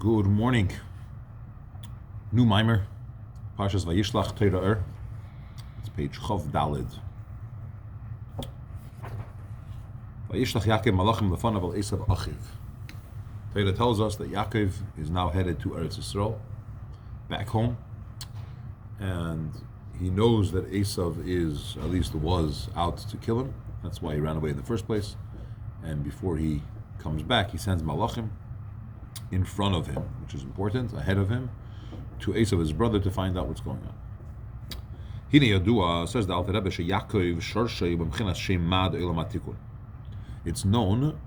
Good morning. New Mimer, Parshas Vayishlach Torah Or. It's page Chav Dalid. Vayishlach Yakov Malachim Lefanav Eisav Achiv. Torah tells us that Yakov is now headed to Eretz Yisrael, back home, and he knows that Eisav is, at least was, out to kill him. That's why he ran away in the first place. And before he comes back, he sends Malachim in front of him, which is important, ahead of him, to Eisav, his brother, to find out what's going on. Hine Yadua, says the Alter Rebbe, Yakov Sharshei b'mchinas Shem Mad Elam HaTikun. It's known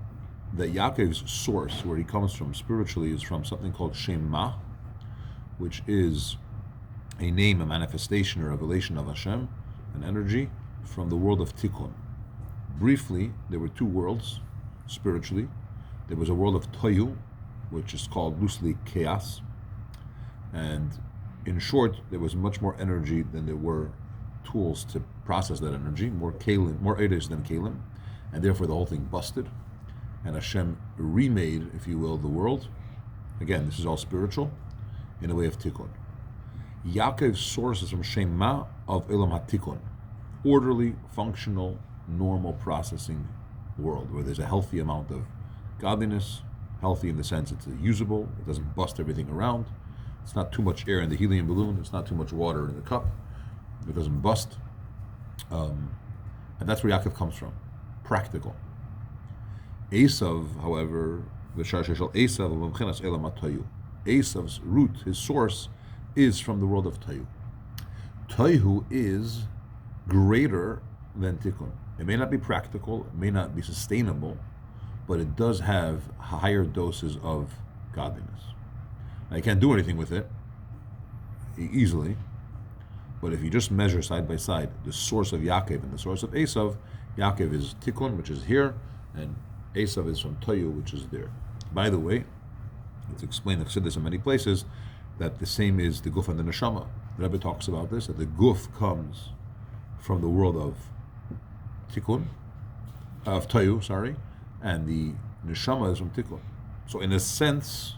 that Yaakov's source, where he comes from spiritually, is from something called Shem Ma, which is a name, a manifestation, a revelation of Hashem, an energy from the world of Tikkun. Briefly, there were two worlds spiritually. There was a world of Toyu, which is called loosely chaos, and in short, there was much more energy than there were tools to process that energy, more kalim, more eidos than kalim, and therefore the whole thing busted, and Hashem remade, if you will, the world. Again, this is all spiritual, in a way of tikkun. Yaakov's source is from Shema of Elam HaTikun, orderly, functional, normal processing world, where there's a healthy amount of godliness, healthy in the sense it's usable, it doesn't bust everything around, it's not too much air in the helium balloon, it's not too much water in the cup, it doesn't bust. And that's where Yaakov comes from, practical. Eisav, however, Eisav's root, his source, is from the world of Tayu. Tayu is greater than Tikkun. It may not be practical, it may not be sustainable, but it does have higher doses of godliness. Now, you can't do anything with it easily, but if you just measure side by side the source of Yakov and the source of Eisav, Yakov is Tikkun, which is here, and Eisav is from Toyu, which is there. By the way, it's explained, I've said this in many places, that the same is the Guf and the Neshama. The Rebbe talks about this, that the Guf comes from the world of Tikkun, of Toyu, and the Neshama is from Tikkun. So in a sense,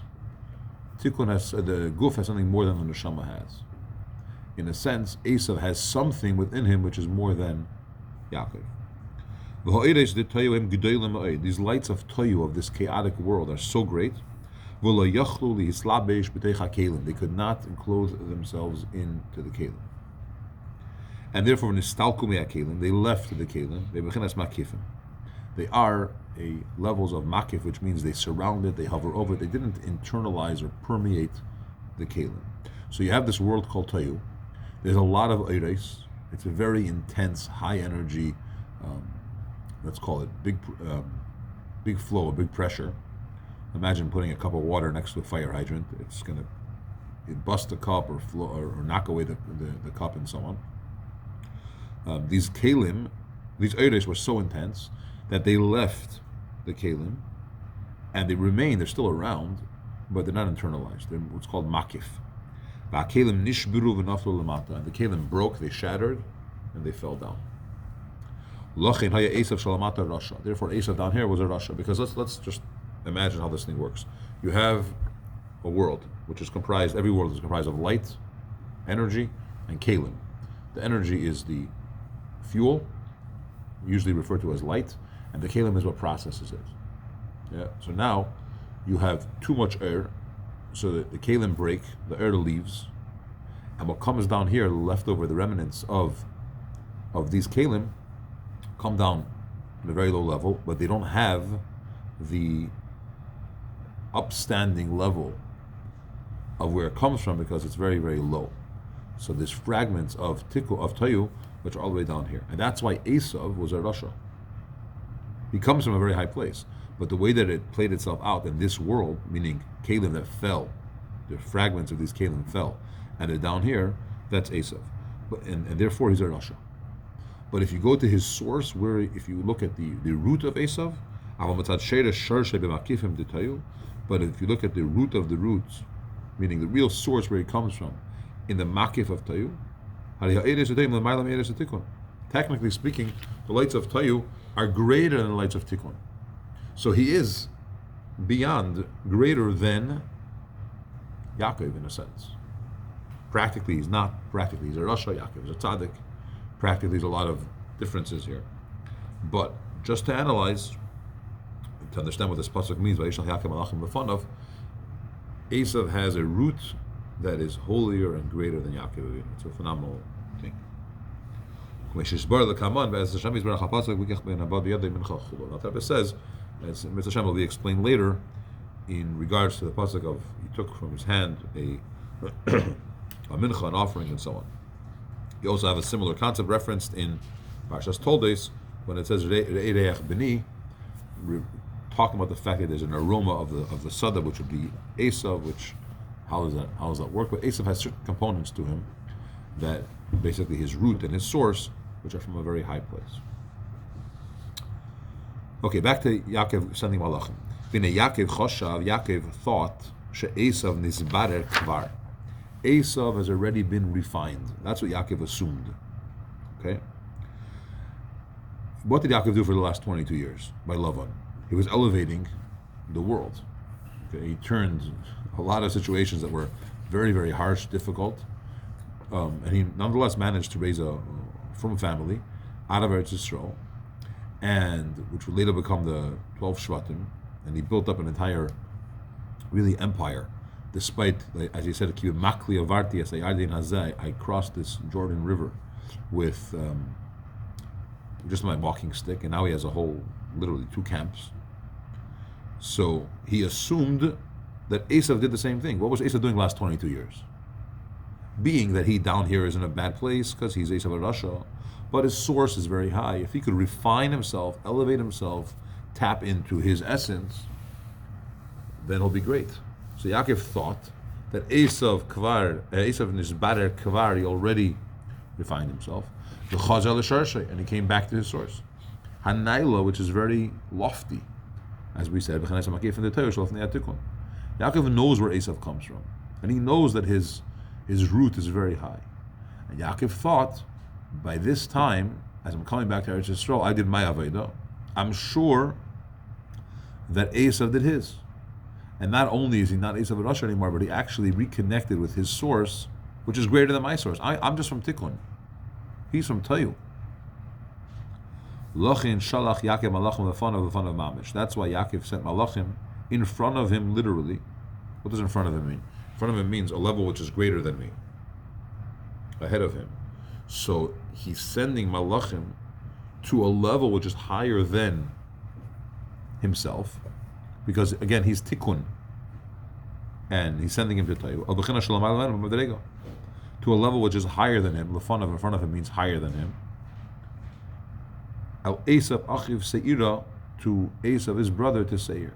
Tikkun has, the Guf has something more than the Neshama has. In a sense, Eisav has something within him which is more than Yaakov. These lights of Toyu, of this chaotic world, are so great, they could not enclose themselves into the Kalim. And therefore, they left the Kalim. They are levels of makif, which means they surround it, they hover over it. They didn't internalize or permeate the kalim. So you have this world called Tayu. There's a lot of eidos. It's a very intense, high energy, let's call it big flow, big pressure. Imagine putting a cup of water next to a fire hydrant. It's going to bust the cup or flow or knock away the cup and so on. These kalim, these eidos were so intense that they left the kalim, and they remain, they're still around, but they're not internalized. They're what's called makif. And the kalim broke, they shattered, and they fell down. Therefore, Eisav down here was a rasha, because let's just imagine how this thing works. You have a world, which is comprised, every world is comprised of light, energy, and kalim. The energy is the fuel, usually referred to as light, and the kalim is what processes it. Yeah. So now you have too much air, so that the kalim break, the air leaves, and what comes down here, left over, the remnants of these kalim, come down at a very low level, but they don't have the upstanding level of where it comes from, because it's very, very low. So there's fragments of Tayu, which are all the way down here. And that's why Eisav was a rasha. He comes from a very high place. But the way that it played itself out in this world, meaning kalim that fell, the fragments of these kalim fell, and they're down here, that's Eisav. And therefore he's a rasha. But if you go to his source, where if you look at the root of Eisav, but if you look at the root of the roots, meaning the real source where he comes from, in the makif of Tayu, technically speaking, the lights of Tayu are greater than the lights of Tikkun. So he is beyond, greater than Yakov in a sense. Practically, he's not. Practically, he's a Rasha. Yakov is a tzaddik. Practically, there's a lot of differences here. But just to analyze, to understand what this pasuk means, Vayishlach Yaakov malachim lefonav, Eisav has a root that is holier and greater than Yaakov. It's a phenomenal thing. Now, Rebbe says, as Mr. Hashem will be explained later, in regards to the pasuk of he took from his hand a mincha, an offering, and so on. You also have a similar concept referenced in Parshas Toldos when it says Re'ereach B'ni, talking about the fact that there's an aroma of the sada, which would be Eisav. Which how does that work? But Eisav has certain components to him that basically his root and his source, which are from a very high place. Okay, back to Yaakov sending malachim. Yaakov choshav, Yaakov thought she'Eisav nisbarer kvar. Eisav has already been refined. That's what Yaakov assumed. Okay. What did Yaakov do for the last 22 years by Lavan? He was elevating the world. Okay? He turned a lot of situations that were very, very harsh, difficult, and he nonetheless managed to raise from a family out of Eretz Yisrael, and which would later become the 12 Shvatim, and he built up an entire, really, empire. Despite, as he said, I crossed this Jordan River with just my walking stick, and now he has a whole, literally 2 camps. So he assumed that Eisav did the same thing. What was Eisav doing the last 22 years? Being that he down here is in a bad place because he's Eisav of Russia, but his source is very high. If he could refine himself, elevate himself, tap into his essence, then he'll be great. So Yaakov thought that Eisav Nishbarer Kvar, he already refined himself. And he came back to his source. Hanaila, which is very lofty, as we said. Yaakov knows where Eisav comes from, and he knows that his root is very high. And Yaakov thought, by this time, as I'm coming back to Eretz Yisrael, I did my avodah. I'm sure that Eisav did his. And not only is he not Eisav Rasha anymore, but he actually reconnected with his source, which is greater than my source. I'm just from Tikkun. He's from Tayu. Lachin shalach Yaakov malachim lefanav mamish. That's why Yaakov sent malachim in front of him, literally. What does in front of him mean? In front of him means a level which is greater than me, ahead of him. So he's sending malachim to a level which is higher than himself, because again he's tikkun, and he's sending him to Tayu. To a level which is higher than him. Lefanav, in front of him, means higher than him. Al Eisav achiv seira, to Eisav, his brother, to Seir.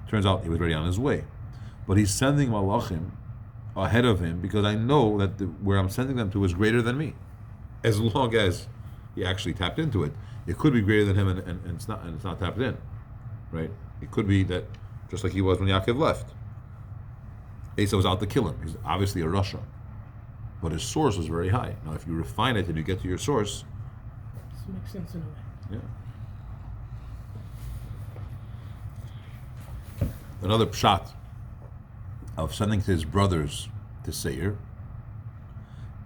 Turns out he was already on his way, but he's sending malachim ahead of him because I know that where I'm sending them to is greater than me. As long as he actually tapped into it, it could be greater than him, and it's not tapped in, right? It could be that just like he was when Yaakov left. Eisav was out to kill him. He's obviously a Rasha, but his source was very high. Now, if you refine it and you get to your source, this makes sense in a way. Yeah. Another pshat of sending to his brothers to Seir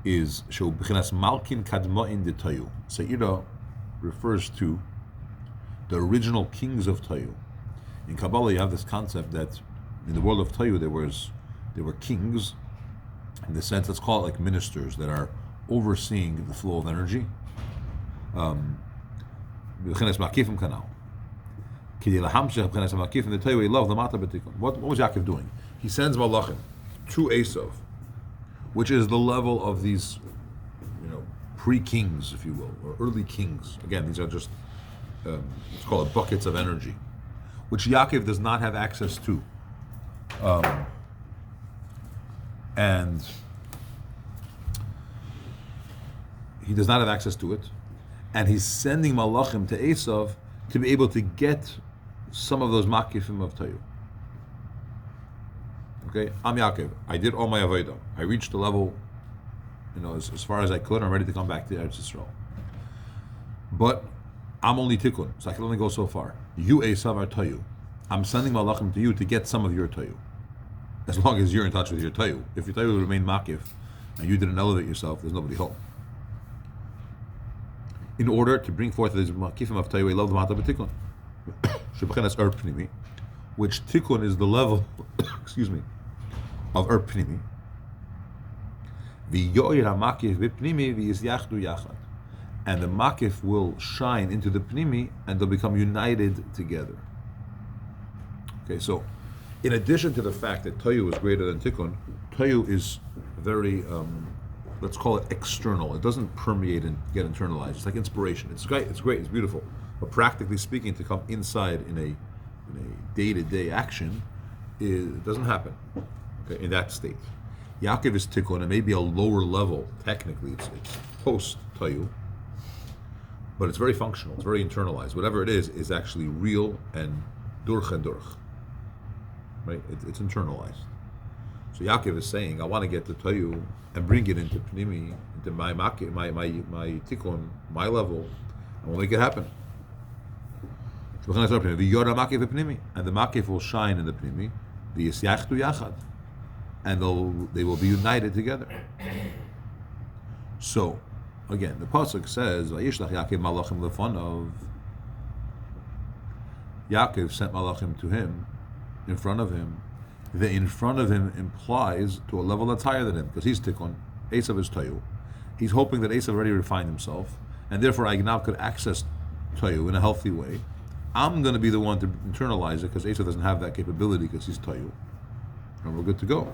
is Shu B'chinas Malkin Kadma'in de Tayu. Seira refers to the original kings of Tayu. In Kabbalah, you have this concept that in the world of Tayu there were kings, in the sense, let's call it like ministers that are overseeing the flow of energy. What was Yaakov doing? He sends malachim to Eisav, which is the level of these, pre-kings, if you will, or early kings. Again, these are just, let's call it buckets of energy, which Yaakov does not have access to. And he does not have access to it, and he's sending malachim to Eisav to be able to get some of those makifim of Tayu. Okay, I'm Yaakov. I did all my avodah. I reached the level, as far as I could. I'm ready to come back to Eretz Yisrael. But I'm only tikkun, so I can only go so far. You, Eisav, are Tayu. I'm sending malachim to you to get some of your Tayu. as long as you're in touch with your tayu. If your tayu remained makif and you didn't elevate yourself, there's nobody home. In order to bring forth this makifim of tayu, love the mata b'tikun, shebechenas pnimi, which tikun is the level, excuse me, of pnimi. V'yoir hamakif b'pnimi v'yisyachdu yachad, and the makif will shine into the pnimi, and they'll become united together. Okay, so in addition to the fact that tayu is greater than tikun, tayu is very, let's call it external. It doesn't permeate and get internalized. It's like inspiration. It's great, it's beautiful. But practically speaking, to come inside in a day-to-day action, it doesn't happen, okay, in that state. Yakov is tikun, and maybe a lower level, technically, it's post tayu, but it's very functional, it's very internalized. Whatever it is actually real and durch and durch. Right? It's internalized. So Yakov is saying, I want to get the tayu and bring it into pnimi, into my tikkun, my level, and we'll make it happen. And the makif will shine in the pnimi, and they will be united together. So, again, the pasuk says, "Vayishlach Yakov malachim lefanav." Yaakov sent malachim to him, in front of him. The in front of him implies to a level that's higher than him, because he's tikkun, Eisav is tayu. He's hoping that Eisav already refined himself, and therefore I now could access tayu in a healthy way. I'm going to be the one to internalize it, because Eisav doesn't have that capability, because he's tayu. And we're good to go.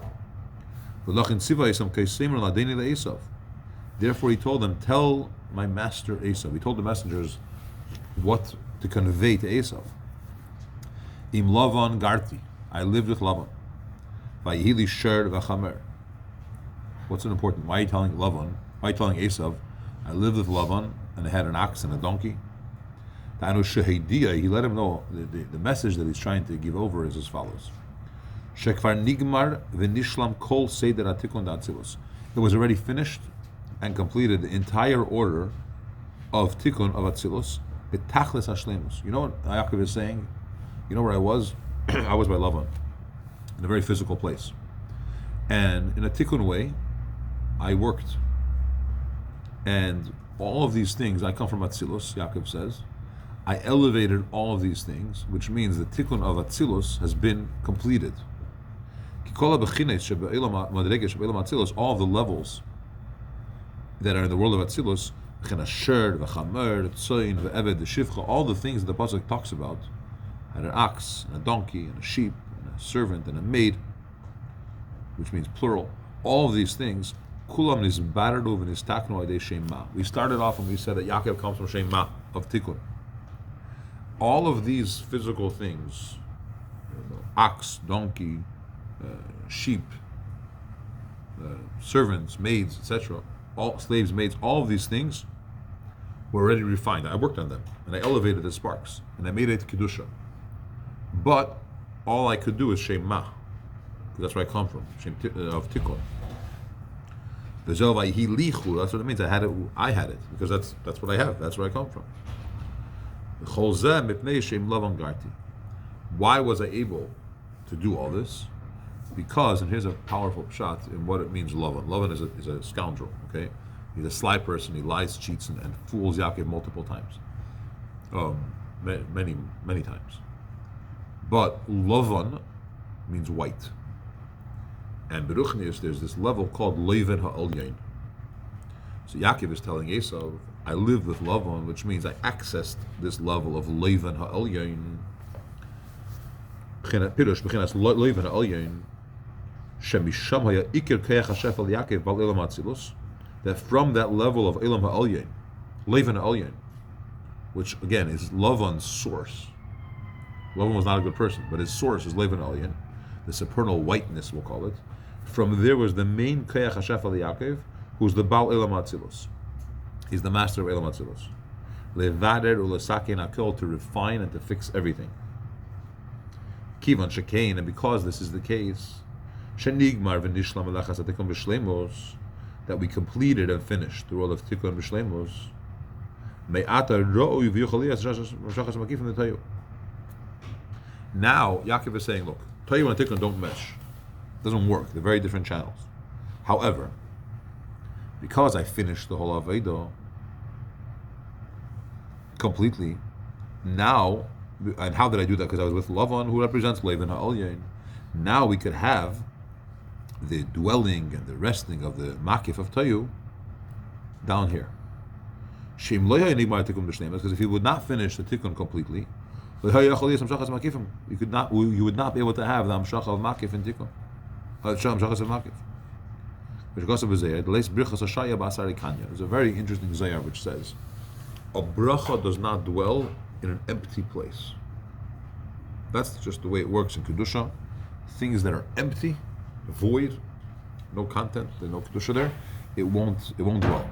Therefore he told them, tell my master Eisav. He told the messengers what to convey to Eisav. Im Lavan Garti, I lived with Lavan. Vayihili Sher v'chamer. What's important? Why are you telling Lavan? Why are you telling Eisav? I lived with Lavan and I had an ox and a donkey. He let him know the message that he's trying to give over is as follows. Shekvar nigmar v'nishlam kol seder atikun da'atzilus. It was already finished and completed the entire order of tikkun of Atzilus. B'tachlis hashlemus. You know what Yakov is saying? You know where I was? I was by Lavan, in a very physical place. And in a tikkun way, I worked. And all of these things, I come from Atzilus, Yaakov says. I elevated all of these things, which means the tikkun of Atzilus has been completed. All of the levels that are in the world of Atzilus, all the things that the pasuk talks about, had an ox, and a donkey, and a sheep, and a servant, and a maid, which means plural. All of these things, we started off and we said that Yaakov comes from Shema, of Tikkun. All of these physical things, ox, donkey, sheep, servants, maids, etc., all slaves, maids, all of these things were already refined. I worked on them, and I elevated the sparks, and I made it Kedusha. But all I could do is Shema, because that's where I come from, Shem of Tikkun. That's what it means. I had it, because that's what I have. That's where I come from. Why was I able to do all this? Because, and here's a powerful shot in what it means, Lavan. Lavan is a scoundrel, okay? He's a sly person. He lies, cheats, and fools Yaakov multiple times. Many times. But Lavan means white. And Beruchnius, there's this level called Leven Ha'elyon. So Yaakov is telling Eisav, I lived with Lavan, which means I accessed this level of Leven Ha'elyon. Pirush, Bechinas Leven Ha'elyon, Shemisham Haya Iker Keach HaShefel Yaakov Bal Elam Atzilus, that from that level of Elam Ha'elyon, Leven Ha'elyon, which again is Lavan's source. Lavan was not a good person, but his source is Leven Ha'elyon, the supernal whiteness, we'll call it. From there was the main Keach HaShefel Yaakov, who's the Baal Elam Atzilus. He's the master of Elam Atzilus. Levader ulesakein hakol, to refine and to fix everything. Kivan shekein, and because this is the case, shenigmar v'nishlam melachas atikun b'shlemos, that we completed and finished the role of tikkun b'shlemos. Me'ata ro'u v'yuchalias rashachas makifim the tayu. Now Yaakov is saying, look, tayu and tikkun don't mesh. doesn't work. They're very different channels. However, because I finished the whole Aveda completely, now, and how did I do that? Because I was with Lavan, who represents Lavan Ha'olyain. Now we could have the dwelling and the resting of the Makif of Tayu down here. Because if he would not finish the Tikkun completely, you would not be able to have the Amshach of Makif in Tikkun. There's a very interesting Zayar which says, a bracha does not dwell in an empty place. That's just the way it works in Kedusha. Things that are empty, void, no content, there's no Kedusha there, it won't dwell.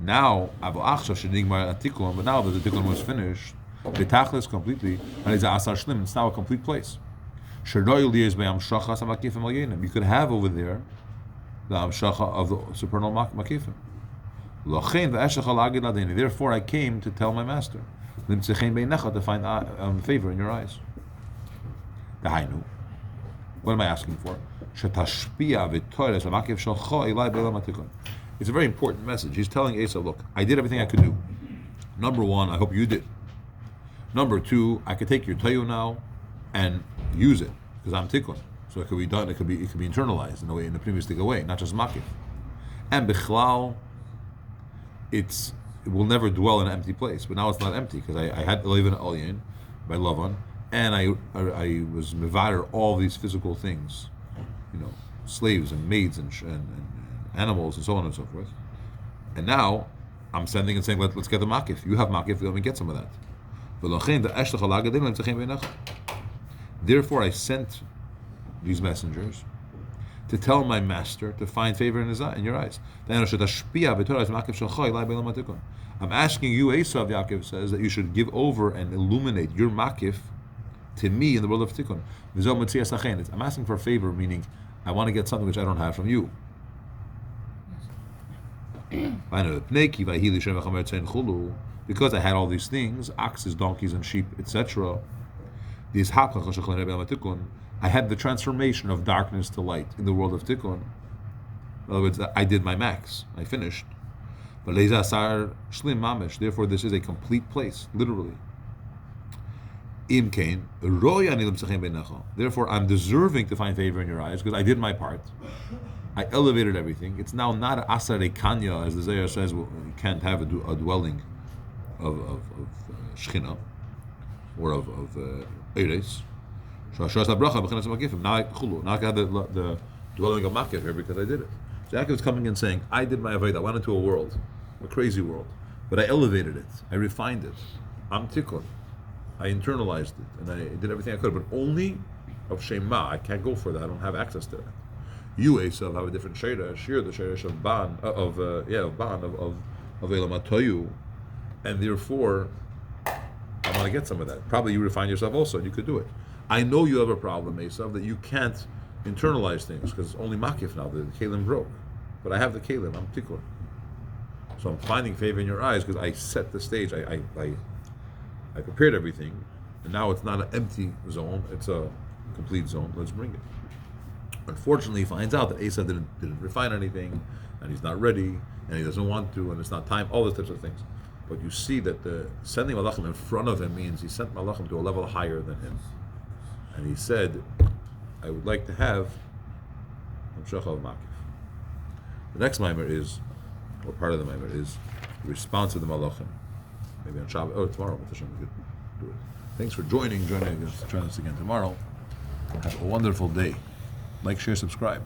Now, but now that the Tikkun was finished, the Tachlis completely, and it's now a complete place. You could have over there the Amshacha of the supernal Makifim. Therefore, I came to tell my master to find favor in your eyes. What am I asking for? It's a very important message. He's telling Eisav, look, I did everything I could do. Number one, I hope you did. Number two, I could take your tayu now and use it because I'm tikkun. So it could be done. It could be internalized in a way, in a primistic way, not just makif. And bichlal, it will never dwell in an empty place. But now it's not empty because I had to live in Alien by Lavan, and I was mevader all these physical things, slaves and maids and animals and so on and so forth. And now I'm sending and saying, let's get the makif. You have makif, let me get some of that. Therefore I sent these messengers to tell my master to find favor in your eyes. I'm asking you, Eisav, Yakov says, that you should give over and illuminate your makif to me in the world of tikkun. I'm asking for a favor, meaning I want to get something which I don't have from you. Because I had all these things, oxes, donkeys, and sheep, etc. I had the transformation of darkness to light in the world of tikkun. In other words, I did my max. I finished. But therefore, this is a complete place, literally. Therefore, I'm deserving to find favor in your eyes because I did my part. I elevated everything. It's now not asar kanya, as the Zayar says. You can't have a dwelling of Shechina or of Eres. Now I got the dwelling of Makif here because I did it. So Yakov is coming and saying, I did my avodah. I went into a world, a crazy world, but I elevated it. I refined it. I'm tikkun. I internalized it, and I did everything I could, but only of Shema. I can't go for that. I don't have access to that. You, Eisav, have a different sheiresh. You're the sheiresh of Ban, of Elam Toyu, and therefore, I want to get some of that. Probably you refine yourself also, and you could do it. I know you have a problem, Eisav, that you can't internalize things because it's only makif now. The kelim broke, but I have the kelim. I'm tikkun. So I'm finding favor in your eyes because I set the stage. I prepared everything, and now it's not an empty zone; it's a complete zone. Let's bring it. Unfortunately, he finds out that Eisav didn't refine anything, and he's not ready, and he doesn't want to, and it's not time. All those types of things. But you see that the sending malachim in front of him means he sent malachim to a level higher than him, and he said, "I would like to have Hamshach of Makif." The next mimer is, or part of the mimer is, the response of the malachim. Maybe on Shabbat, tomorrow, we could do it. Thanks for joining us again tomorrow. Have a wonderful day. Like, share, subscribe.